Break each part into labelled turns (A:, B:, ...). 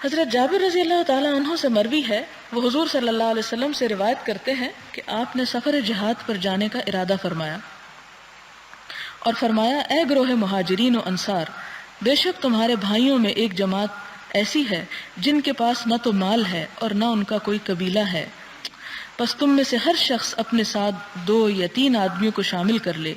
A: حضرت جابر رضی اللہ تعالیٰ عنہ سے مروی ہے، وہ حضور صلی اللہ علیہ وسلم سے روایت کرتے ہیں کہ آپ نے سفر جہاد پر جانے کا ارادہ فرمایا اور فرمایا، اے گروہ مہاجرین و انصار، بے شک تمہارے بھائیوں میں ایک جماعت ایسی ہے جن کے پاس نہ تو مال ہے اور نہ ان کا کوئی قبیلہ ہے، پس تم میں سے ہر شخص اپنے ساتھ 2 یا 3 آدمیوں کو شامل کر لے،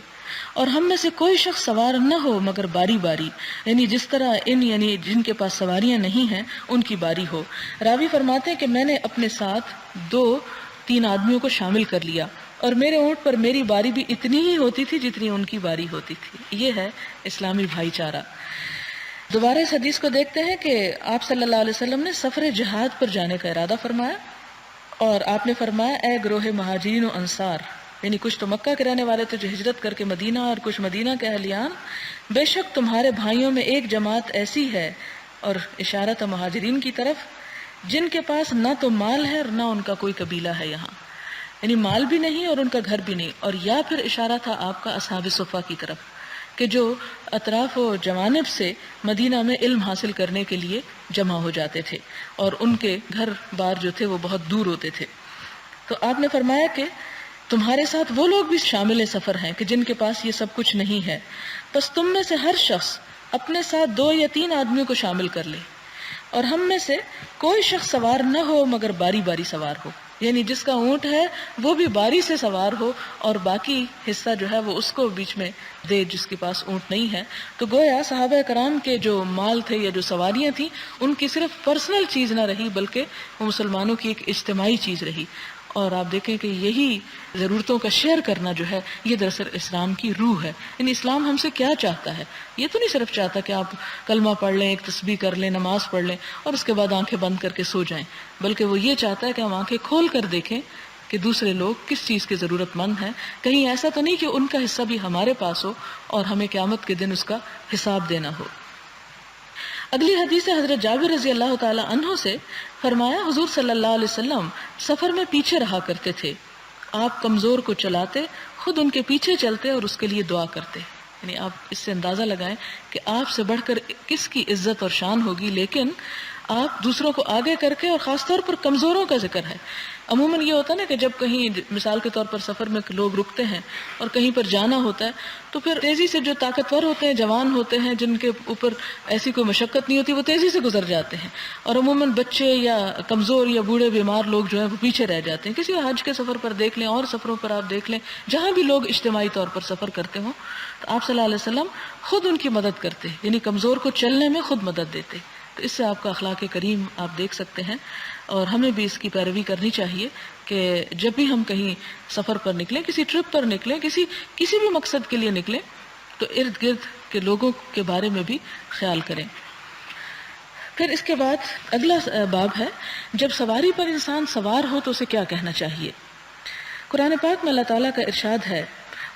A: اور ہم میں سے کوئی شخص سوار نہ ہو مگر باری باری، یعنی جس طرح یعنی جن کے پاس سواریاں نہیں ہیں ان کی باری ہو۔ راوی فرماتے ہیں کہ میں نے اپنے ساتھ 2-3 آدمیوں کو شامل کر لیا، اور میرے اونٹ پر میری باری بھی اتنی ہی ہوتی تھی جتنی ان کی باری ہوتی تھی۔ یہ ہے اسلامی بھائی چارہ۔ دوبارہ اس حدیث کو دیکھتے ہیں کہ آپ صلی اللہ علیہ وسلم نے سفر جہاد پر جانے کا ارادہ فرمایا، اور آپ نے فرمایا، اے گروہ مہاجرین و انصار، یعنی کچھ تو مکہ کے رہنے والے تھے جو ہجرت کر کے مدینہ، اور کچھ مدینہ کے اہلیان، بے شک تمہارے بھائیوں میں ایک جماعت ایسی ہے، اور اشارہ تھا مہاجرین کی طرف، جن کے پاس نہ تو مال ہے اور نہ ان کا کوئی قبیلہ ہے یہاں، یعنی مال بھی نہیں اور ان کا گھر بھی نہیں، اور یا پھر اشارہ تھا آپ کا اصحاب صفہ کی طرف کہ جو اطراف و جوانب سے مدینہ میں علم حاصل کرنے کے لیے جمع ہو جاتے تھے، اور ان کے گھر بار جو تھے وہ بہت دور ہوتے تھے۔ تو آپ نے فرمایا کہ تمہارے ساتھ وہ لوگ بھی شامل سفر ہیں کہ جن کے پاس یہ سب کچھ نہیں ہے، بس تم میں سے ہر شخص اپنے ساتھ 2 یا 3 آدمیوں کو شامل کر لے، اور ہم میں سے کوئی شخص سوار نہ ہو مگر باری باری سوار ہو، یعنی جس کا اونٹ ہے وہ بھی باری سے سوار ہو، اور باقی حصہ جو ہے وہ اس کو بیچ میں دے جس کے پاس اونٹ نہیں ہے۔ تو گویا صحابہ کرام کے جو مال تھے یا جو سواریاں تھیں ان کی صرف پرسنل چیز نہ رہی بلکہ وہ مسلمانوں کی ایک اجتماعی چیز رہی، اور آپ دیکھیں کہ یہی ضرورتوں کا شیئر کرنا جو ہے یہ دراصل اسلام کی روح ہے۔ یعنی اسلام ہم سے کیا چاہتا ہے؟ یہ تو نہیں صرف چاہتا کہ آپ کلمہ پڑھ لیں، ایک تسبیح کر لیں، نماز پڑھ لیں اور اس کے بعد آنکھیں بند کر کے سو جائیں، بلکہ وہ یہ چاہتا ہے کہ ہم آنکھیں کھول کر دیکھیں کہ دوسرے لوگ کس چیز کے ضرورت مند ہیں، کہیں ایسا تو نہیں کہ ان کا حصہ بھی ہمارے پاس ہو اور ہمیں قیامت کے دن اس کا حساب دینا ہو۔ اگلی حدیث ہے حضرت جابر رضی اللہ تعالی عنہ سے، فرمایا حضور صلی اللہ علیہ وسلم سفر میں پیچھے رہا کرتے تھے، آپ کمزور کو چلاتے، خود ان کے پیچھے چلتے اور اس کے لیے دعا کرتے۔ یعنی آپ اس سے اندازہ لگائیں کہ آپ سے بڑھ کر کس کی عزت اور شان ہوگی، لیکن آپ دوسروں کو آگے کر کے، اور خاص طور پر کمزوروں کا ذکر ہے۔ عموماً یہ ہوتا ہے نا کہ جب کہیں مثال کے طور پر سفر میں لوگ رکتے ہیں اور کہیں پر جانا ہوتا ہے تو پھر تیزی سے جو طاقتور ہوتے ہیں، جوان ہوتے ہیں، جن کے اوپر ایسی کوئی مشقت نہیں ہوتی، وہ تیزی سے گزر جاتے ہیں، اور عموماً بچے یا کمزور یا بوڑھے بیمار لوگ جو ہیں وہ پیچھے رہ جاتے ہیں۔ کسی حج کے سفر پر دیکھ لیں اور سفروں پر آپ دیکھ لیں، جہاں بھی لوگ اجتماعی طور پر سفر کرتے ہوں تو آپ صلی اللہ علیہ وسلم خود ان کی مدد کرتے، یعنی کمزور کو چلنے میں خود مدد دیتے۔ تو اس سے آپ کا اخلاق کریم آپ دیکھ سکتے ہیں، اور ہمیں بھی اس کی پیروی کرنی چاہیے کہ جب بھی ہم کہیں سفر پر نکلیں، کسی ٹرپ پر نکلیں، کسی بھی مقصد کے لیے نکلیں، تو ارد گرد کے لوگوں کے بارے میں بھی خیال کریں۔ پھر اس کے بعد اگلا باب ہے، جب سواری پر انسان سوار ہو تو اسے کیا کہنا چاہیے۔ قرآن پاک میں اللہ تعالیٰ کا ارشاد ہے،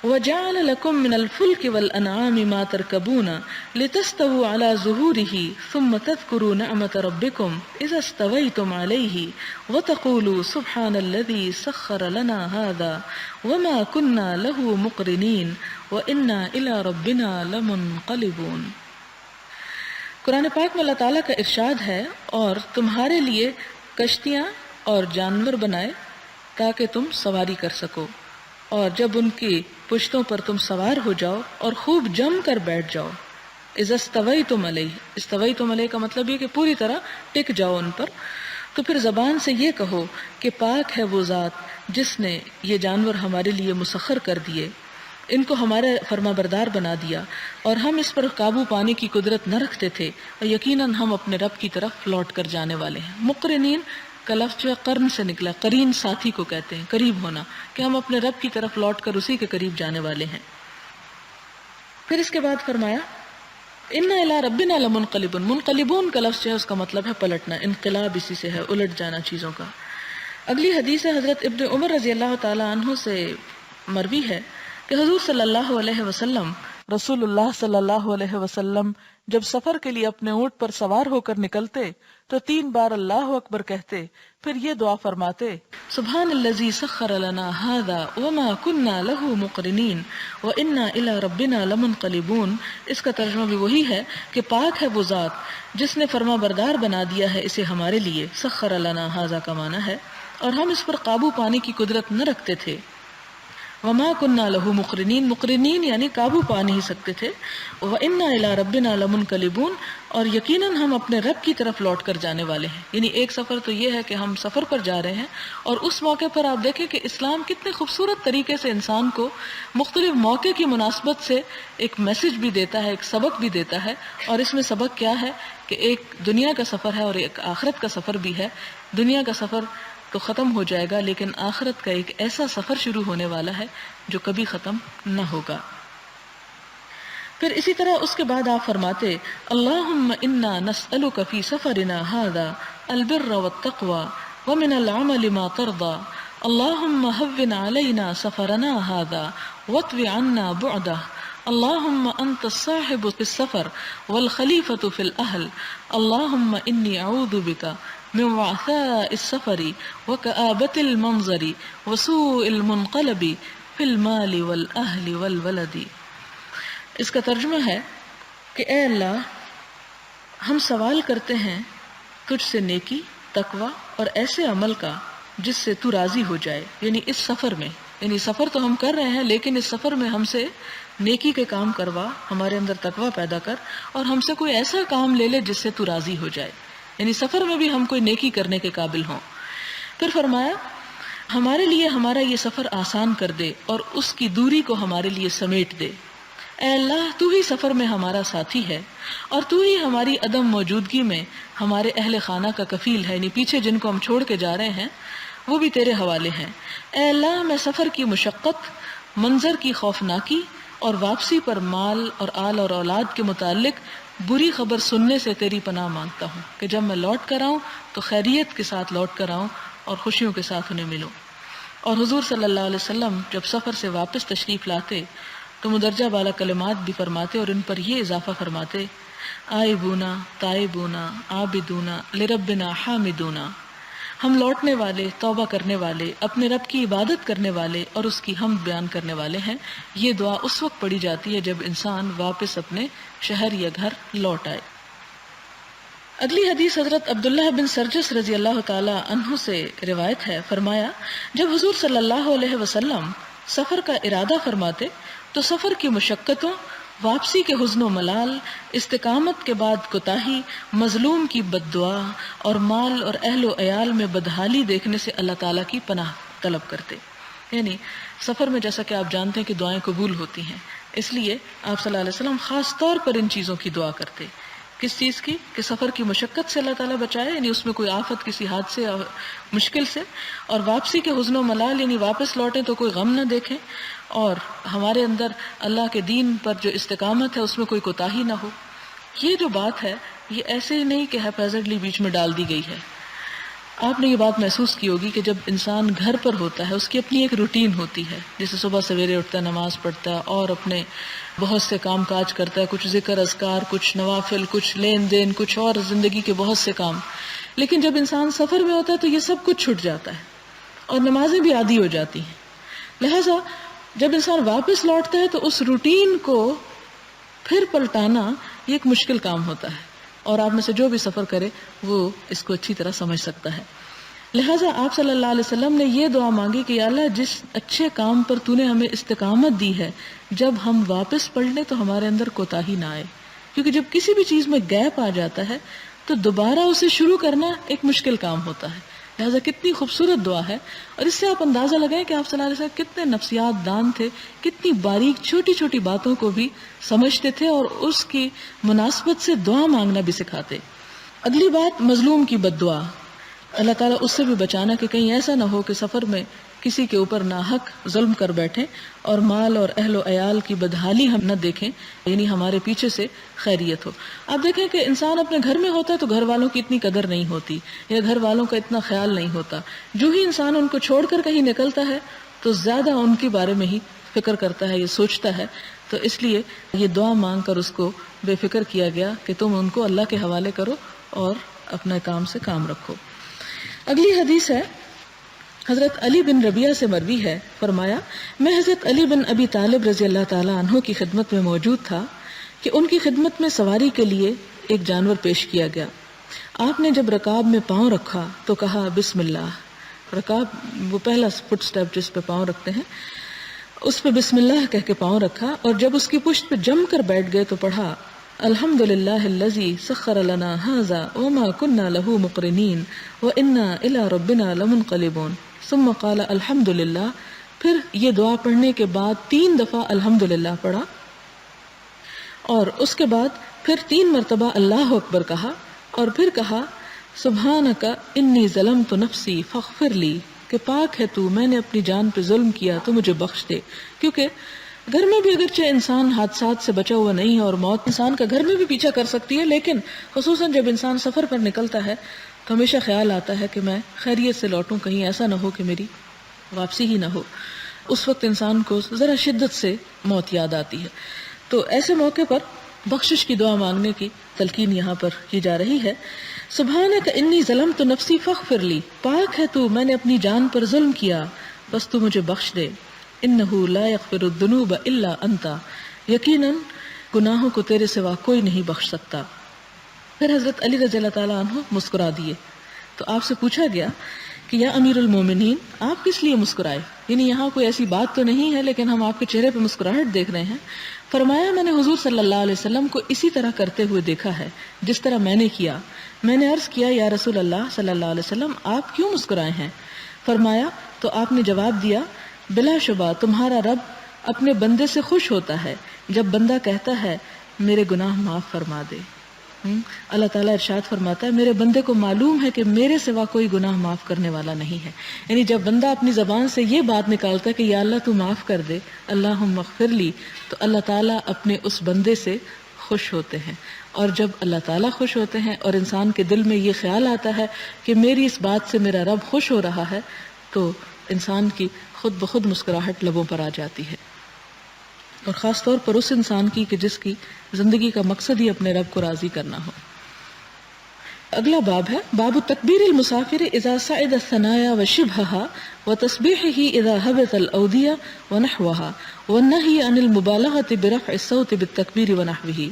A: وَجَعَلَ لَكُم مِّنَ الْفُلْكِ وَالْأَنْعَامِ مَا تَرْكَبُونَ لِتَسْتَوُوا عَلَى ظُهُورِهِ ثُمَّ تَذْكُرُوا نِعْمَةَ رَبِّكُمْ إِذَا اسْتَوَيْتُمْ عَلَيْهِ وَتَقُولُوا سُبْحَانَ الَّذِي سَخَّرَ لَنَا هَٰذَا وَمَا كُنَّا لَهُ مُقْرِنِينَ وَإِنَّا إِلَىٰ رَبِّنَا لَمُنْقَلِبُونَ۔ قرآن پاک میں اللہ تعالیٰ کا ارشاد ہے، اور تمہارے لیے کشتیاں اور جانور بنائے تاکہ تم سواری کر سکو، اور جب ان کی پشتوں پر تم سوار ہو جاؤ اور خوب جم کر بیٹھ جاؤ۔ اذا استویتم علیہ، استویتم علیہ کا مطلب یہ کہ پوری طرح ٹک جاؤ ان پر، تو پھر زبان سے یہ کہو کہ پاک ہے وہ ذات جس نے یہ جانور ہمارے لیے مسخر کر دیے، ان کو ہمارے فرما بردار بنا دیا، اور ہم اس پر قابو پانے کی قدرت نہ رکھتے تھے، اور یقیناً ہم اپنے رب کی طرف لوٹ کر جانے والے ہیں۔ مقرنین کا لفظ جو ہے قرن سے نکلا، قرین ساتھی کو کہتے ہیں، قریب ہونا، کہ ہم اپنے رب کی طرف لوٹ کر اسی کے قریب جانے والے ہیں۔ پھر اس کے بعد فرمایا، اِنَّا إِلَىٰ رَبِّنَا لَمُنْقَلِبُونَ۔ منقلبون کا لفظ جو ہے اس کا مطلب ہے پلٹنا، انقلاب اسی سے ہے، الٹ جانا چیزوں کا۔ اگلی حدیث ہے حضرت ابن عمر رضی اللہ تعالی عنہ سے مروی ہے کہ حضور صلی اللہ علیہ وسلم رسول اللہ صلی اللہ علیہ وسلم جب سفر کے لیے اپنے اونٹ پر سوار ہو کر نکلتے تو 3 بار اللہ اکبر کہتے، پھر یہ دعا فرماتے، سبحان الذی سخر لنا ھذا وما كنا له مقرنین وانا الی ربنا لمنقلبون۔ اس کا ترجمہ بھی وہی ہے کہ پاک ہے وہ ذات جس نے فرما بردار بنا دیا ہے اسے ہمارے لیے۔ سخر لنا ھذا کا معنی ہے اور ہم اس پر قابو پانے کی قدرت نہ رکھتے تھے۔ وما كنا له مقرنین، مقرنین یعنی قابو پا نہیں سکتے تھے۔ وَإِنَّا إِلَىٰ رَبِّنَا لَمُنْقَلِبُونَ، اور یقیناً ہم اپنے رب کی طرف لوٹ کر جانے والے ہیں۔ یعنی ایک سفر تو یہ ہے کہ ہم سفر پر جا رہے ہیں، اور اس موقع پر آپ دیکھیں کہ اسلام کتنے خوبصورت طریقے سے انسان کو مختلف موقع کی مناسبت سے ایک میسج بھی دیتا ہے، ایک سبق بھی دیتا ہے۔ اور اس میں سبق کیا ہے کہ ایک دنیا کا سفر ہے اور ایک آخرت کا سفر بھی ہے۔ دنیا کا سفر تو ختم ہو جائے گا، لیکن آخرت کا ایک ایسا سفر شروع ہونے والا ہے جو کبھی ختم نہ ہوگا۔ پھر اسی طرح اس کے بعد آپ فرماتے، اللہم انا نسألک فی سفرنا ھذا البر والتقوى ومن العمل ما ترضى اللہم ہون علینا سفرنا ھذا واطو عنا بعدہ اللہم انت الصاحب فی السفر والخلیفۃ فی الاہل اللہم انی اعوذ بک من وعثاء السفر وكآبة المنظر وسوء المنقلب فی المال والاہل والولد۔ اس کا ترجمہ ہے کہ اے اللہ، ہم سوال کرتے ہیں تجھ سے نیکی، تقوی اور ایسے عمل کا جس سے تو راضی ہو جائے۔ یعنی اس سفر میں، یعنی سفر تو ہم کر رہے ہیں لیکن اس سفر میں ہم سے نیکی کے کام کروا، ہمارے اندر تقوی پیدا کر، اور ہم سے کوئی ایسا کام لے لے جس سے تو راضی ہو جائے۔ یعنی سفر میں بھی ہم کوئی نیکی کرنے کے قابل ہوں۔ پھر فرمایا ہمارے لیے ہمارا یہ سفر آسان کر دے اور اس کی دوری کو ہمارے لیے سمیٹ دے۔ اے اللہ، تو ہی سفر میں ہمارا ساتھی ہے اور تو ہی ہماری عدم موجودگی میں ہمارے اہل خانہ کا کفیل ہے، یعنی پیچھے جن کو ہم چھوڑ کے جا رہے ہیں وہ بھی تیرے حوالے ہیں۔ اے اللہ، میں سفر کی مشقت، منظر کی خوفناکی اور واپسی پر مال اور آل اور اولاد کے متعلق بری خبر سننے سے تیری پناہ مانگتا ہوں کہ جب میں لوٹ کر آؤں تو خیریت کے ساتھ لوٹ کر آؤں اور خوشیوں کے ساتھ انہیں ملوں۔ اور حضور صلی اللہ علیہ وسلم جب سفر سے واپس تشریف لاتے تو مدرجہ بالا کلمات بھی فرماتے اور ان پر یہ اضافہ فرماتے، آئبونا تائبونا عابدونا لربنا حامدونا، ہم لوٹنے والے، توبہ کرنے والے، اپنے رب کی عبادت کرنے والے اور اس کی حمد بیان کرنے والے ہیں۔ یہ دعا اس وقت پڑھی جاتی ہے جب انسان واپس اپنے شہر یا گھر لوٹ آئے۔ اگلی حدیث حضرت عبداللہ بن سرجس رضی اللہ تعالی عنہ سے روایت ہے، فرمایا جب حضور صلی اللہ علیہ وسلم سفر کا ارادہ فرماتے تو سفر کی مشقتوں، واپسی کے حزن و ملال، استقامت کے بعد کوتاہی، مظلوم کی بد دعا اور مال اور اہل و عیال میں بدحالی دیکھنے سے اللہ تعالیٰ کی پناہ طلب کرتے۔ یعنی سفر میں جیسا کہ آپ جانتے ہیں کہ دعائیں قبول ہوتی ہیں، اس لیے آپ صلی اللہ علیہ وسلم خاص طور پر ان چیزوں کی دعا کرتے۔ کس چیز کی؟ کہ سفر کی مشقت سے اللہ تعالیٰ بچائے، یعنی اس میں کوئی آفت، کسی حادثے اور مشکل سے، اور واپسی کے حزن و ملال یعنی واپس لوٹیں تو کوئی غم نہ دیکھیں، اور ہمارے اندر اللہ کے دین پر جو استقامت ہے اس میں کوئی کوتاہی نہ ہو۔ یہ جو بات ہے یہ ایسے ہی نہیں کہ ہیپیزڈلی بیچ میں ڈال دی گئی ہے۔ آپ نے یہ بات محسوس کی ہوگی کہ جب انسان گھر پر ہوتا ہے اس کی اپنی ایک روٹین ہوتی ہے، جیسے صبح سویرے اٹھتا ہے، نماز پڑھتا ہے اور اپنے بہت سے کام کاج کرتا ہے، کچھ ذکر اذکار، کچھ نوافل، کچھ لین دین، کچھ اور زندگی کے بہت سے کام۔ لیکن جب انسان سفر میں ہوتا ہے تو یہ سب کچھ چھٹ جاتا ہے اور نمازیں بھی عادی ہو جاتی ہیں۔ لہٰذا جب انسان واپس لوٹتا ہے تو اس روٹین کو پھر پلٹانا یہ ایک مشکل کام ہوتا ہے، اور آپ میں سے جو بھی سفر کرے وہ اس کو اچھی طرح سمجھ سکتا ہے۔ لہٰذا آپ صلی اللہ علیہ وسلم نے یہ دعا مانگی کہ یا اللہ، جس اچھے کام پر تو نے ہمیں استقامت دی ہے، جب ہم واپس پڑھ لیں تو ہمارے اندر کوتاہی نہ آئے، کیونکہ جب کسی بھی چیز میں گیپ آ جاتا ہے تو دوبارہ اسے شروع کرنا ایک مشکل کام ہوتا ہے۔ لہٰذا کتنی خوبصورت دعا ہے، اور اس سے آپ اندازہ لگائیں کہ آپ صلی اللہ علیہ وسلم کتنے نفسیات دان تھے، کتنی باریک چھوٹی چھوٹی باتوں کو بھی سمجھتے تھے اور اس کی مناسبت سے دعا مانگنا بھی سکھاتے۔ اگلی بات، مظلوم کی بد دعا، اللہ تعالیٰ اس سے بھی بچانا کہ کہیں ایسا نہ ہو کہ سفر میں کسی کے اوپر ناحق ظلم کر بیٹھیں اور مال اور اہل و عیال کی بدحالی ہم نہ دیکھیں، یعنی ہمارے پیچھے سے خیریت ہو۔ آپ دیکھیں کہ انسان اپنے گھر میں ہوتا ہے تو گھر والوں کی اتنی قدر نہیں ہوتی یا گھر والوں کا اتنا خیال نہیں ہوتا، جو ہی انسان ان کو چھوڑ کر کہیں نکلتا ہے تو زیادہ ان کے بارے میں ہی فکر کرتا ہے، یہ سوچتا ہے۔ تو اس لیے یہ دعا مانگ کر اس کو بے فکر کیا گیا کہ تم ان کو اللہ کے حوالے کرو اور اپنے کام سے کام رکھو۔ اگلی حدیث ہے حضرت علی بن ربیعہ سے مروی ہے، فرمایا میں حضرت علی بن ابی طالب رضی اللہ تعالی عنہ کی خدمت میں موجود تھا کہ ان کی خدمت میں سواری کے لیے ایک جانور پیش کیا گیا۔ آپ نے جب رکاب میں پاؤں رکھا تو کہا بسم اللہ۔ رکاب وہ پہلا فٹ سٹیپ جس پہ پاؤں رکھتے ہیں، اس پہ بسم اللہ کہہ کے پاؤں رکھا، اور جب اس کی پشت پہ جم کر بیٹھ گئے تو پڑھا الحمدللہ الذی سخر لنا ھذا وما كنا له مقرنین وانا الى ربنا لمنقلبون، ثم قال الحمدللہ۔ پھر یہ دعا پڑھنے کے بعد 3 دفعہ الحمدللہ پڑھا، اور اس کے بعد پھر 3 مرتبہ اللہ اکبر کہا، اور پھر کہا سبحانک انی ظلمت نفسی فاغفر لی، کہ پاک ہے تو، میں نے اپنی جان پہ ظلم کیا تو مجھے بخش دے۔ کیونکہ گھر میں بھی اگرچہ انسان حادثات سے بچا ہوا نہیں ہے، اور موت انسان کا گھر میں بھی پیچھا کر سکتی ہے، لیکن خصوصاً جب انسان سفر پر نکلتا ہے تو ہمیشہ خیال آتا ہے کہ میں خیریت سے لوٹوں، کہیں ایسا نہ ہو کہ میری واپسی ہی نہ ہو۔ اس وقت انسان کو ذرا شدت سے موت یاد آتی ہے۔ تو ایسے موقع پر بخشش کی دعا مانگنے کی تلقین یہاں پر کی جا رہی ہے۔ سبحانک انی ظلمت نفسی فاغفر لی، پاک ہے تو، میں نے اپنی جان پر ظلم کیا بس تو مجھے بخش دے۔ انہ لا یغفر الذنوب الا انت، یقیناً گناہوں کو تیرے سوا کوئی نہیں بخش سکتا۔ پھر حضرت علی رضی اللہ تعالیٰ عنہ مسکرا دیے، تو آپ سے پوچھا گیا کہ یا امیر المومنین آپ کس لیے مسکرائے؟ یعنی یہاں کوئی ایسی بات تو نہیں ہے، لیکن ہم آپ کے چہرے پہ مسکراہٹ دیکھ رہے ہیں۔ فرمایا میں نے حضور صلی اللہ علیہ وسلم کو اسی طرح کرتے ہوئے دیکھا ہے جس طرح میں نے کیا۔ میں نے عرض کیا یا رسول اللہ صلی اللہ علیہ وسلم آپ کیوں مسکرائے ہیں؟ فرمایا تو آپ نے جواب دیا بلا شبہ تمہارا رب اپنے بندے سے خوش ہوتا ہے جب بندہ کہتا ہے میرے گناہ معاف فرما دے۔ اللہ تعالیٰ ارشاد فرماتا ہے میرے بندے کو معلوم ہے کہ میرے سوا کوئی گناہ معاف کرنے والا نہیں ہے۔ یعنی جب بندہ اپنی زبان سے یہ بات نکالتا ہے کہ یا اللہ تو معاف کر دے، اللہم اغفر لی، تو اللہ تعالیٰ اپنے اس بندے سے خوش ہوتے ہیں۔ اور جب اللہ تعالیٰ خوش ہوتے ہیں اور انسان کے دل میں یہ خیال آتا ہے کہ میری اس بات سے میرا رب خوش ہو رہا ہے، تو انسان کی خود بخود مسکراہٹ لبوں پر آ جاتی ہے، اور خاص طور پر اس انسان کی کہ جس کی زندگی کا مقصد ہی اپنے رب کو راضی کرنا ہو۔ اگلا باب ہے باب تکبیر المسافر اذا صعد الثنايا وشبهها وتسبيحه اذا هبط الاودية ونحوها والنهي عن المبالغة برفع الصوت بالتکبیر ونحوه۔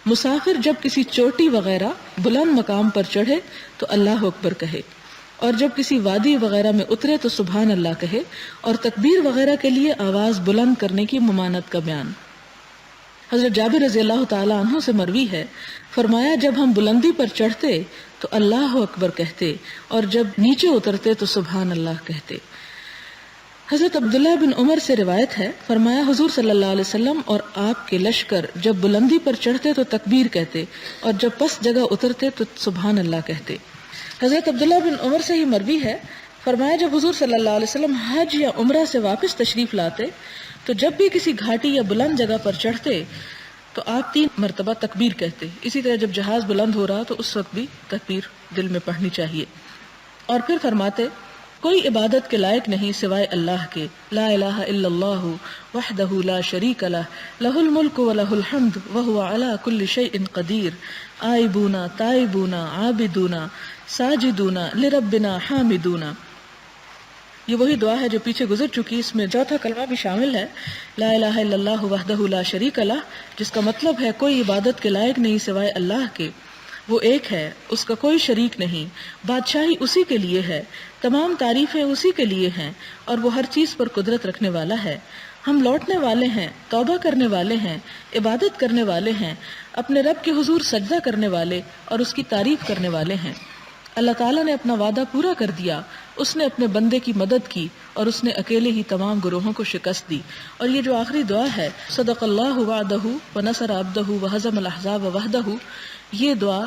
A: مسافر جب کسی چوٹی وغیرہ بلند مقام پر چڑھے تو اللہ اکبر کہے، اور جب کسی وادی وغیرہ میں اترے تو سبحان اللہ کہے، اور تکبیر وغیرہ کے لیے آواز بلند کرنے کی ممانعت کا بیان۔ حضرت جابر رضی اللہ تعالی عنہ سے مروی ہے، فرمایا جب ہم بلندی پر چڑھتے تو اللہ اکبر کہتے، اور جب نیچے اترتے تو سبحان اللہ کہتے۔ حضرت عبداللہ بن عمر سے روایت ہے، فرمایا حضور صلی اللہ علیہ وسلم اور آپ کے لشکر جب بلندی پر چڑھتے تو تکبیر کہتے، اور جب پس جگہ اترتے تو سبحان اللہ کہتے۔ حضرت عبداللہ بن عمر سے ہی مروی ہے، فرمایا جب حضور صلی اللہ علیہ وسلم حج یا عمرہ سے واپس تشریف لاتے تو جب بھی کسی گھاٹی یا بلند جگہ پر چڑھتے تو آپ 3 مرتبہ تکبیر کہتے۔ اسی طرح جب جہاز بلند ہو رہا تو اس وقت بھی تکبیر دل میں پڑھنی چاہیے، اور پھر فرماتے کوئی عبادت کے لائق نہیں سوائے اللہ کے، لا الہ الا اللہ وحدہ لا شریک لہ، لہ الملک و لہ الحمد وہو علی کل شیء قدیر، آئبون تائبون عابدون ساجدون لربنا حامدون۔ یہ وہی دعا ہے جو پیچھے گزر چکی، اس میں چوتھا کلمہ بھی شامل ہے، لا الہ الا اللہ وحدہ لا شریک لہ، جس کا مطلب ہے کوئی عبادت کے لائق نہیں سوائے اللہ کے، وہ ایک ہے، اس کا کوئی شریک نہیں، بادشاہی اسی کے لیے ہے، تمام تعریفیں اسی کے لیے ہیں، اور وہ ہر چیز پر قدرت رکھنے والا ہے۔ ہم لوٹنے والے ہیں، توبہ کرنے والے ہیں، عبادت کرنے والے ہیں، اپنے رب کے حضور سجدہ کرنے والے اور اس کی تعریف کرنے والے ہیں۔ اللہ تعالیٰ نے اپنا وعدہ پورا کر دیا، اس نے اپنے بندے کی مدد کی، اور اس نے اکیلے ہی تمام گروہوں کو شکست دی۔ اور یہ جو آخری دعا ہے صدق اللہ وعدہ ونصر عبدہ وہزم الاحزاب وحدہ، یہ دعا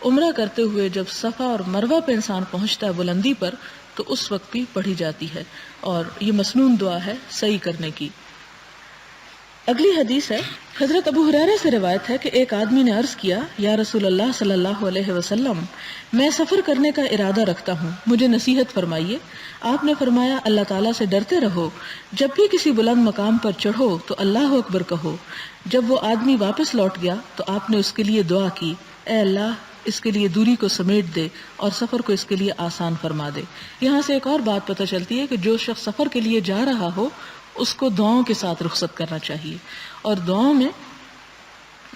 A: عمرہ کرتے ہوئے جب صفا اور مروہ پہ انسان پہنچتا ہے بلندی پر تو اس وقت بھی پڑھی جاتی ہے، اور یہ مسنون دعا ہے صحیح کرنے کی۔ اگلی حدیث ہے، حضرت ابو ہریرہ سے روایت ہے کہ ایک آدمی نے عرض کیا، یا رسول اللہ صلی اللہ علیہ وسلم، میں سفر کرنے کا ارادہ رکھتا ہوں، مجھے نصیحت فرمائیے۔ آپ نے فرمایا، اللہ تعالیٰ سے ڈرتے رہو، جب بھی کسی بلند مقام پر چڑھو تو اللہ اکبر کہو۔ جب وہ آدمی واپس لوٹ گیا تو آپ نے اس کے لیے دعا کی، اے اللہ اس کے لیے دوری کو سمیٹ دے اور سفر کو اس کے لیے آسان فرما دے۔ یہاں سے ایک اور بات پتہ چلتی ہے کہ جو شخص سفر کے لیے جا رہا ہو اس کو دعاؤں کے ساتھ رخصت کرنا چاہیے، اور دعاؤں میں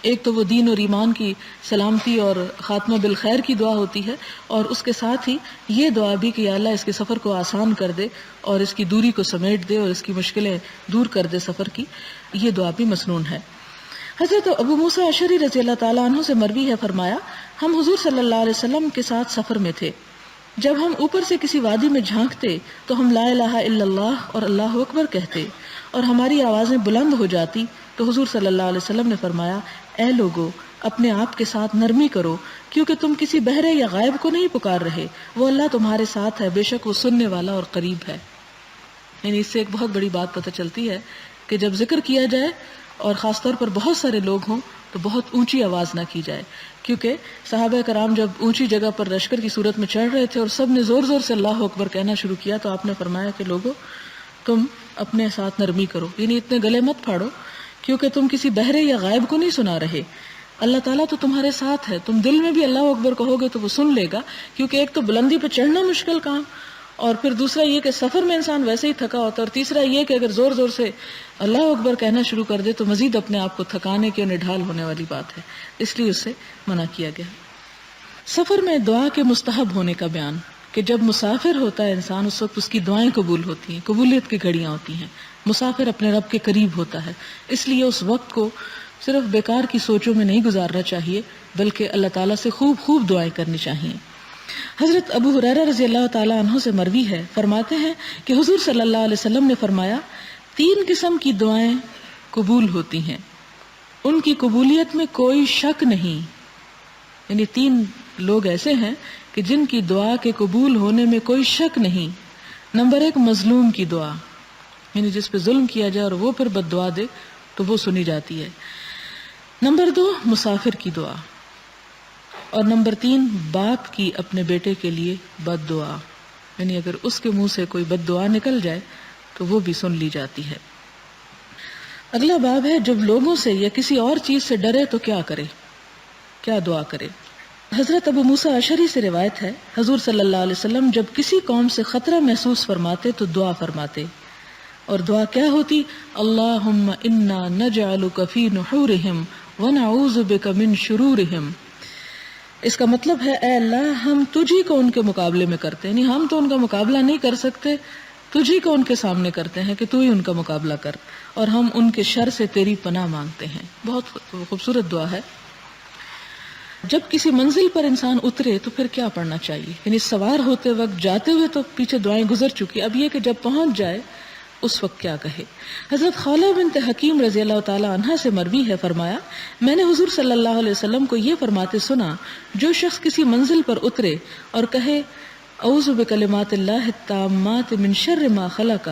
A: ایک تو وہ دین اور ایمان کی سلامتی اور خاتمہ بالخیر کی دعا ہوتی ہے، اور اس کے ساتھ ہی یہ دعا بھی کہ یا اللہ اس کے سفر کو آسان کر دے اور اس کی دوری کو سمیٹ دے اور اس کی مشکلیں دور کر دے سفر کی، یہ دعا بھی مسنون ہے۔ حضرت ابو موسیٰ اشعری رضی اللہ تعالیٰ عنہ سے مروی ہے، فرمایا ہم حضور صلی اللہ علیہ وسلم کے ساتھ سفر میں تھے، جب ہم اوپر سے کسی وادی میں جھانکتے تو ہم لا الہ الا اللہ اور اللہ اکبر کہتے اور ہماری آوازیں بلند ہو جاتی تو حضور صلی اللہ علیہ وسلم نے فرمایا، اے لوگو اپنے آپ کے ساتھ نرمی کرو، کیونکہ تم کسی بہرے یا غائب کو نہیں پکار رہے، وہ اللہ تمہارے ساتھ ہے، بے شک وہ سننے والا اور قریب ہے۔ یعنی اس سے ایک بہت بڑی بات پتہ چلتی ہے کہ جب ذکر کیا جائے اور خاص طور پر بہت سارے لوگ ہوں تو بہت اونچی آواز نہ کی جائے، کیونکہ صحابہ کرام جب اونچی جگہ پر لشکر کی صورت میں چڑھ رہے تھے اور سب نے زور زور سے اللہ اکبر کہنا شروع کیا تو آپ نے فرمایا کہ لوگو تم اپنے ساتھ نرمی کرو، یعنی اتنے گلے مت پھاڑو، کیونکہ تم کسی بہرے یا غائب کو نہیں سنا رہے، اللہ تعالیٰ تو تمہارے ساتھ ہے، تم دل میں بھی اللہ اکبر کہو گے تو وہ سن لے گا، کیونکہ ایک تو بلندی پہ چڑھنا مشکل کام، اور پھر دوسرا یہ کہ سفر میں انسان ویسے ہی تھکا ہوتا ہے، اور تیسرا یہ کہ اگر زور زور سے اللہ اکبر کہنا شروع کر دے تو مزید اپنے آپ کو تھکانے کی اور نڈھال ہونے والی بات ہے، اس لیے اس سے منع کیا گیا۔ سفر میں دعا کے مستحب ہونے کا بیان، کہ جب مسافر ہوتا ہے انسان اس وقت اس کی دعائیں قبول ہوتی ہیں، قبولیت کی گھڑیاں ہوتی ہیں، مسافر اپنے رب کے قریب ہوتا ہے، اس لیے اس وقت کو صرف بیکار کی سوچوں میں نہیں گزارنا چاہیے بلکہ اللہ تعالیٰ سے خوب خوب دعائیں کرنی چاہیے۔ حضرت ابو ہریرہ رضی اللہ تعالیٰ عنہ سے مروی ہے، فرماتے ہیں کہ حضور صلی اللہ علیہ وسلم نے فرمایا، 3 قسم کی دعائیں قبول ہوتی ہیں، ان کی قبولیت میں کوئی شک نہیں، یعنی 3 لوگ ایسے ہیں کہ جن کی دعا کے قبول ہونے میں کوئی شک نہیں۔ نمبر 1 مظلوم کی دعا، یعنی جس پہ ظلم کیا جائے اور وہ پھر بد دعا دے تو وہ سنی جاتی ہے۔ نمبر 2 مسافر کی دعا، اور نمبر 3 باپ کی اپنے بیٹے کے لیے بد دعا، یعنی اگر اس کے منہ سے کوئی بد دعا نکل جائے تو وہ بھی سن لی جاتی ہے۔ اگلا باب ہے، جب لوگوں سے یا کسی اور چیز سے ڈرے تو کیا کرے، کیا دعا کرے۔ حضرت ابو موسیٰ اشعری سے روایت ہے، حضور صلی اللہ علیہ وسلم جب کسی قوم سے خطرہ محسوس فرماتے تو دعا فرماتے، اور دعا کیا ہوتی، اللہم انا نجعلک فی نحورہم ونعوذ بک من شرورہم۔ اس کا مطلب ہے، اے اللہ ہم تجھی کو ان کے مقابلے میں کرتے ہیں، یعنی ہم تو ان کا مقابلہ نہیں کر سکتے، تجھی کو ان کے سامنے کرتے ہیں کہ تو ہی ان کا مقابلہ کر، اور ہم ان کے شر سے تیری پناہ مانگتے ہیں۔ بہت خوبصورت دعا ہے۔ جب کسی منزل پر انسان اترے تو پھر کیا پڑھنا چاہیے، یعنی سوار ہوتے وقت، جاتے ہوئے تو پیچھے دعائیں گزر چکی، اب یہ کہ جب پہنچ جائے اس وقت کیا کہے۔ حضرت خولہ بنت حکیم رضی اللہ تعالی عنہا سے مروی ہے، فرمایا میں نے حضور صلی اللہ علیہ وسلم کو یہ فرماتے سنا، جو شخص کسی منزل پر اترے اور کہے اعوذ بکلمات اللہ التامات من شر ما خلق،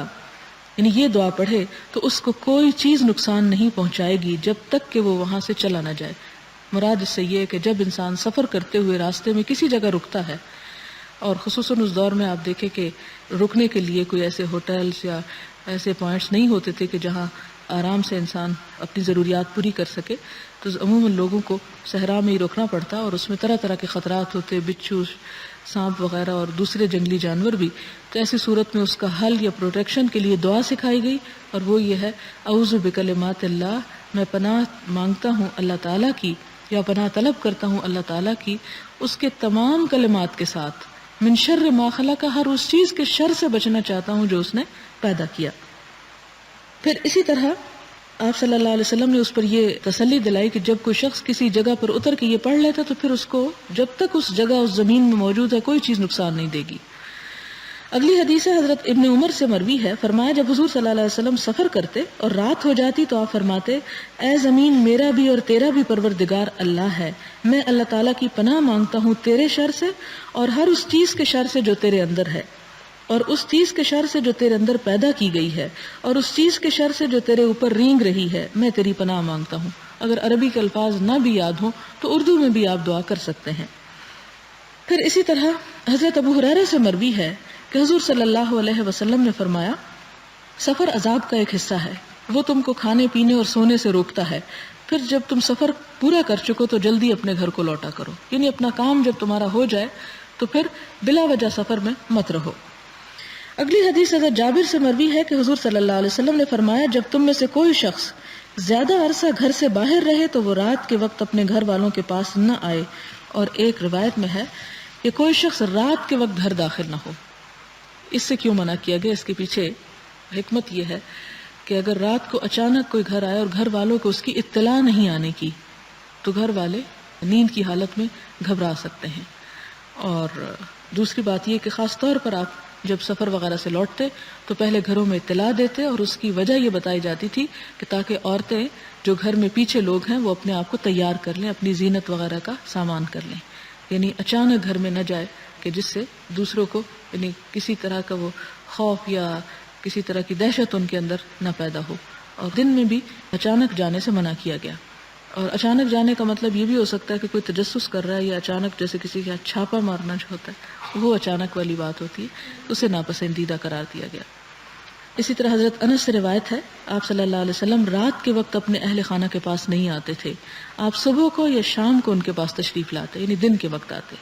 A: یعنی یہ دعا پڑھے تو اس کو کوئی چیز نقصان نہیں پہنچائے گی جب تک کہ وہ وہاں سے چلا نہ جائے۔ مراد اس سے یہ ہے کہ جب انسان سفر کرتے ہوئے راستے میں کسی جگہ رکتا ہے، اور خصوصاً اس دور میں آپ دیکھیں کہ رکنے کے لیے کوئی ایسے ہوٹلز یا ایسے پوائنٹس نہیں ہوتے تھے کہ جہاں آرام سے انسان اپنی ضروریات پوری کر سکے، تو عموماً لوگوں کو صحرا میں ہی روکنا پڑتا، اور اس میں طرح طرح کے خطرات ہوتے، بچھو، سانپ وغیرہ اور دوسرے جنگلی جانور بھی، تو ایسی صورت میں اس کا حل یا پروٹیکشن کے لیے دعا سکھائی گئی، اور وہ یہ ہے اعوذ بکلمات اللہ، میں پناہ مانگتا ہوں اللہ تعالیٰ کی، یا پناہ طلب کرتا ہوں اللہ تعالیٰ کی اس کے تمام کلمات کے ساتھ، من شر ما خلق، ہر اس چیز کے شر سے بچنا چاہتا ہوں جو اس نے پیدا کیا۔ پھر اسی طرح آپ صلی اللہ علیہ وسلم نے اس پر یہ تسلی دلائی کہ جب کوئی شخص کسی جگہ پر اتر کے یہ پڑھ لیتا تو پھر اس کو جب تک اس جگہ اس زمین میں موجود ہے کوئی چیز نقصان نہیں دے گی۔ اگلی حدیث ہے، حضرت ابن عمر سے مروی ہے، فرمایا جب حضور صلی اللہ علیہ وسلم سفر کرتے اور رات ہو جاتی تو آپ فرماتے، اے زمین میرا بھی اور تیرا بھی پروردگار اللہ ہے، میں اللہ تعالیٰ کی پناہ مانگتا ہوں تیرے شر سے اور ہر اس چیز کے شر سے جو تیرے اندر ہے۔ اور اس چیز کے شر سے جو تیرے اندر پیدا کی گئی ہے، اور اس چیز کے شر سے جو تیرے اوپر رینگ رہی ہے، میں تیری پناہ مانگتا ہوں۔ اگر عربی کے الفاظ نہ بھی یاد ہوں تو اردو میں بھی آپ دعا کر سکتے ہیں۔ پھر اسی طرح حضرت ابو ہریرہ سے مروی ہے کہ حضور صلی اللہ علیہ وسلم نے فرمایا، سفر عذاب کا ایک حصہ ہے، وہ تم کو کھانے پینے اور سونے سے روکتا ہے، پھر جب تم سفر پورا کر چکو تو جلدی اپنے گھر کو لوٹا کرو، یعنی اپنا کام جب تمہارا ہو جائے تو پھر بلا وجہ سفر میں مت رہو۔ اگلی حدیث حضرت جابر سے مروی ہے کہ حضور صلی اللہ علیہ وسلم نے فرمایا، جب تم میں سے کوئی شخص زیادہ عرصہ گھر سے باہر رہے تو وہ رات کے وقت اپنے گھر والوں کے پاس نہ آئے، اور ایک روایت میں ہے کہ کوئی شخص رات کے وقت گھر داخل نہ ہو۔ اس سے کیوں منع کیا گیا؟ اس کے پیچھے حکمت یہ ہے کہ اگر رات کو اچانک کوئی گھر آئے اور گھر والوں کو اس کی اطلاع نہیں آنے کی تو گھر والے نیند کی حالت میں گھبرا سکتے ہیں۔ اور دوسری بات یہ کہ خاص طور پر آپ جب سفر وغیرہ سے لوٹتے تو پہلے گھروں میں اطلاع دیتے، اور اس کی وجہ یہ بتائی جاتی تھی کہ تاکہ عورتیں جو گھر میں پیچھے لوگ ہیں وہ اپنے آپ کو تیار کر لیں، اپنی زینت وغیرہ کا سامان کر لیں، یعنی اچانک گھر میں نہ جائے کہ جس سے دوسروں کو یعنی کسی طرح کا وہ خوف یا کسی طرح کی دہشت ان کے اندر نہ پیدا ہو۔ اور دن میں بھی اچانک جانے سے منع کیا گیا۔ اور اچانک جانے کا مطلب یہ بھی ہو سکتا ہے کہ کوئی تجسس کر رہا ہے، یا اچانک جیسے کسی کا چھاپا مارنا جو ہوتا ہے وہ اچانک والی بات ہوتی ہے، اسے ناپسندیدہ قرار دیا گیا۔ اسی طرح حضرت انس سے روایت ہے، آپ صلی اللہ علیہ وسلم رات کے وقت اپنے اہل خانہ کے پاس نہیں آتے تھے، آپ صبح کو یا شام کو ان کے پاس تشریف لاتے، یعنی دن کے وقت آتے۔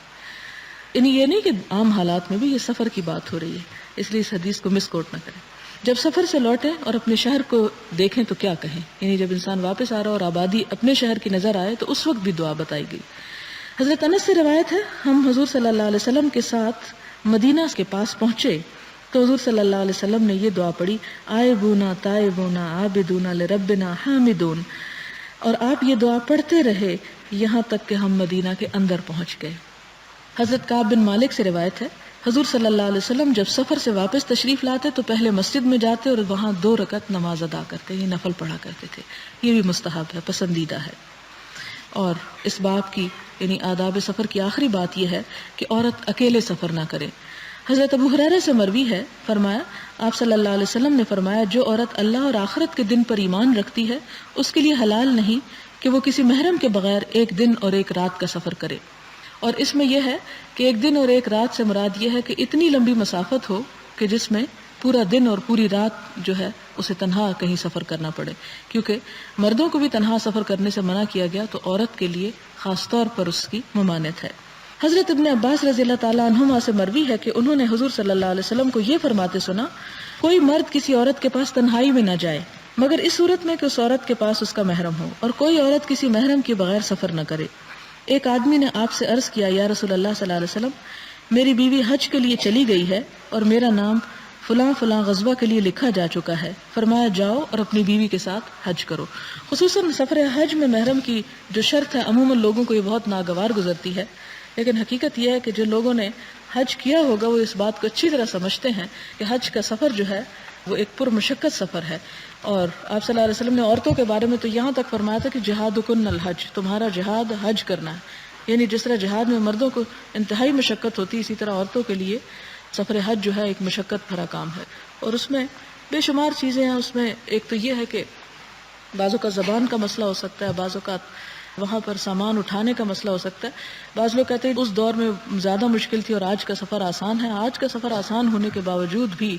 A: یعنی یہ نہیں کہ عام حالات میں بھی، یہ سفر کی بات ہو رہی ہے، اس لیے اس حدیث کو مس کوٹ نہ کریں۔ جب سفر سے لوٹیں اور اپنے شہر کو دیکھیں تو کیا کہیں، یعنی جب انسان واپس آ رہا اور آبادی اپنے شہر کی نظر آئے تو اس وقت بھی دعا بتائی گئی۔ حضرت انس سے روایت ہے، ہم حضور صلی اللہ علیہ وسلم کے ساتھ مدینہ کے پاس پہنچے تو حضور صلی اللہ علیہ وسلم نے یہ دعا پڑھی، آئبونا تائبونا عابدونا لربنا حامدون، اور آپ یہ دعا پڑھتے رہے یہاں تک کہ ہم مدینہ کے اندر پہنچ گئے۔ حضرت کعب بن مالک سے روایت ہے، حضور صلی اللہ علیہ وسلم جب سفر سے واپس تشریف لاتے تو پہلے مسجد میں جاتے اور وہاں 2 رکعت نماز ادا کرتے، یہ نفل پڑھا کرتے تھے، یہ بھی مستحب ہے، پسندیدہ ہے۔ اور اس باب کی یعنی آداب سفر کی آخری بات یہ ہے کہ عورت اکیلے سفر نہ کرے۔ حضرت ابو ہریرہ سے مروی ہے، فرمایا آپ صلی اللہ علیہ وسلم نے فرمایا، جو عورت اللہ اور آخرت کے دن پر ایمان رکھتی ہے اس کے لیے حلال نہیں کہ وہ کسی محرم کے بغیر 1 دن اور 1 رات کا سفر کرے۔ اور اس میں یہ ہے کہ 1 دن اور 1 رات سے مراد یہ ہے کہ اتنی لمبی مسافت ہو کہ جس میں پورا دن اور پوری رات جو ہے اسے تنہا کہیں سفر کرنا پڑے، کیونکہ مردوں کو بھی تنہا سفر کرنے سے منع کیا گیا تو عورت کے لیے خاص طور پر اس کی ممانعت ہے۔ حضرت ابن عباس رضی اللہ تعالیٰ عنہما سے مروی ہے کہ انہوں نے حضور صلی اللہ علیہ وسلم کو یہ فرماتے سنا، کوئی مرد کسی عورت کے پاس تنہائی میں نہ جائے مگر اس صورت میں کہ اس عورت کے پاس اس کا محرم ہو، اور کوئی عورت کسی محرم کے بغیر سفر نہ کرے۔ ایک آدمی نے آپ سے عرض کیا، یا رسول اللہ صلی اللہ علیہ وسلم، میری بیوی حج کے لیے چلی گئی ہے اور میرا نام فلاں فلاں غزوہ کے لیے لکھا جا چکا ہے، فرمایا جاؤ اور اپنی بیوی کے ساتھ حج کرو۔ خصوصاً سفر حج میں محرم کی جو شرط ہے عموماً لوگوں کو یہ بہت ناگوار گزرتی ہے، لیکن حقیقت یہ ہے کہ جو لوگوں نے حج کیا ہوگا وہ اس بات کو اچھی طرح سمجھتے ہیں کہ حج کا سفر جو ہے وہ ایک پرمشقت سفر ہے۔ اور آپ صلی اللہ علیہ وسلم نے عورتوں کے بارے میں تو یہاں تک فرمایا تھا کہ جہادکن الحج، تمہارا جہاد حج کرنا ہے، یعنی جس طرح جہاد میں مردوں کو انتہائی مشقت ہوتی ہے اسی طرح عورتوں کے لیے سفر حج جو ہے ایک مشقت بھرا کام ہے، اور اس میں بے شمار چیزیں ہیں۔ اس میں ایک تو یہ ہے کہ بعض اوقات زبان کا مسئلہ ہو سکتا ہے، بعض اوقات وہاں پر سامان اٹھانے کا مسئلہ ہو سکتا ہے۔ بعض لوگ کہتے ہیں اس دور میں زیادہ مشکل تھی اور آج کا سفر آسان ہے۔ آج کا سفر آسان ہونے کے باوجود بھی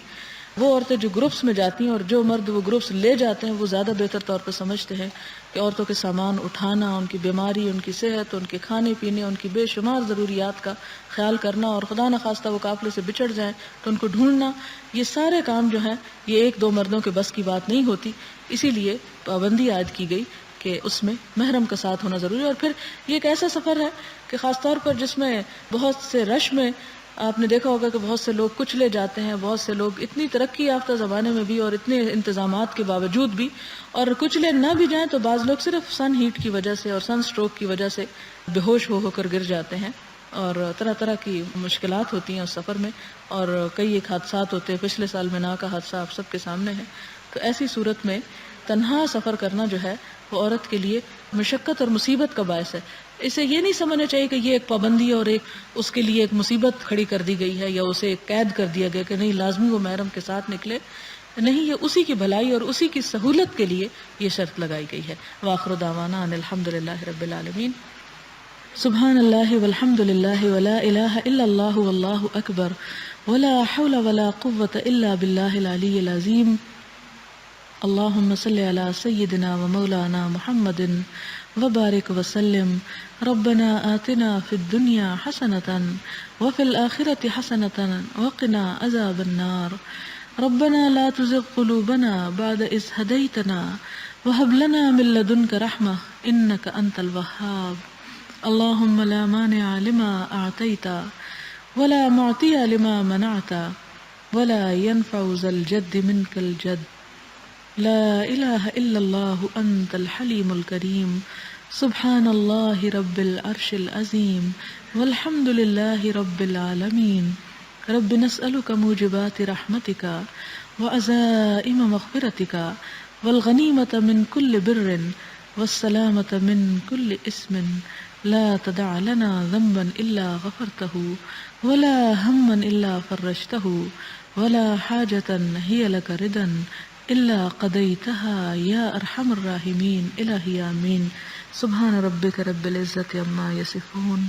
A: وہ عورتیں جو گروپس میں جاتی ہیں اور جو مرد وہ گروپس لے جاتے ہیں وہ زیادہ بہتر طور پر سمجھتے ہیں کہ عورتوں کے سامان اٹھانا، ان کی بیماری، ان کی صحت، ان کے کھانے پینے، ان کی بے شمار ضروریات کا خیال کرنا، اور خدا نخواستہ وہ قافلے سے بچھڑ جائیں تو ان کو ڈھونڈنا، یہ سارے کام جو ہیں یہ 1-2 مردوں کے بس کی بات نہیں ہوتی۔ اسی لیے پابندی عائد کی گئی کہ اس میں محرم کا ساتھ ہونا ضروری ہے۔ اور پھر یہ ایک ایسا سفر ہے کہ خاص طور پر جس میں بہت سے رش میں آپ نے دیکھا ہوگا کہ بہت سے لوگ کچلے جاتے ہیں، بہت سے لوگ اتنی ترقی یافتہ زمانے میں بھی اور اتنے انتظامات کے باوجود بھی، اور کچلے نہ بھی جائیں تو بعض لوگ صرف سن ہیٹ کی وجہ سے اور سن سٹروک کی وجہ سے بے ہوش ہو کر گر جاتے ہیں، اور طرح طرح کی مشکلات ہوتی ہیں اس سفر میں، اور کئی ایک حادثات ہوتے ہیں۔ پچھلے سال مینا کا حادثہ آپ سب کے سامنے ہے۔ تو ایسی صورت میں تنہا سفر کرنا جو ہے وہ عورت کے لیے مشقت اور مصیبت کا باعث ہے۔ اسے یہ نہیں سمجھنا چاہیے کہ یہ ایک پابندی اور ایک اس کے لیے ایک مصیبت کھڑی کر دی گئی ہے یا اسے ایک قید کر دیا گیا کہ نہیں لازمی وہ محرم کے ساتھ نکلے. نہیں، یہ اسی کی بھلائی اور اسی کی سہولت کے لیے یہ شرط لگائی گئی ہے. وآخر دعوانا ان الحمد للہ رب العالمین. سبحان اللہ والحمد للہ ولا الہ الا اللہ واللہ اکبر ولا حول ولا قوة الا باللہ العلی العظیم. اللہم صلی علی سیدنا ومولانا محمد وبارک وسلم. ربنا آتنا فی الدنیا حسنة وفی الآخرة حسنة وقنا عذاب النار. ربنا لا تزغ قلوبنا بعد إذ هديتنا وهب لنا من لدنك رحمة إنك أنت الوهاب. اللهم لا مانع لما أعطيت ولا معطي لما منعت ولا ينفع ذا الجد منك الجد. لا إله إلا الله أنت الحليم الكريم. سبحان الله رب العرش العظيم والحمد لله رب العالمين. رب نسألك موجبات رحمتك وعزائم مغفرتك والغنيمة من كل بر والسلامة من كل اسم. لا تدع لنا ذنبا إلا غفرته ولا هما إلا فرجته ولا حاجة هي لك ردا إلا قضيتها يا أرحم الراحمين. إلهي آمين. سبحان ربك رب العزة عما يصفون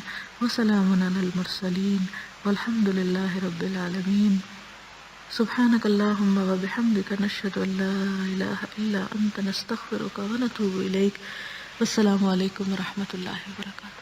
A: وسلام على المرسلين والحمد لله رب العالمين. سبحانك اللهم وبحمدك نشهد أن لا إله إلا أنت نستغفرك ونتوب إليك. والسلام علیکم ورحمۃ اللہ وبرکاتہ.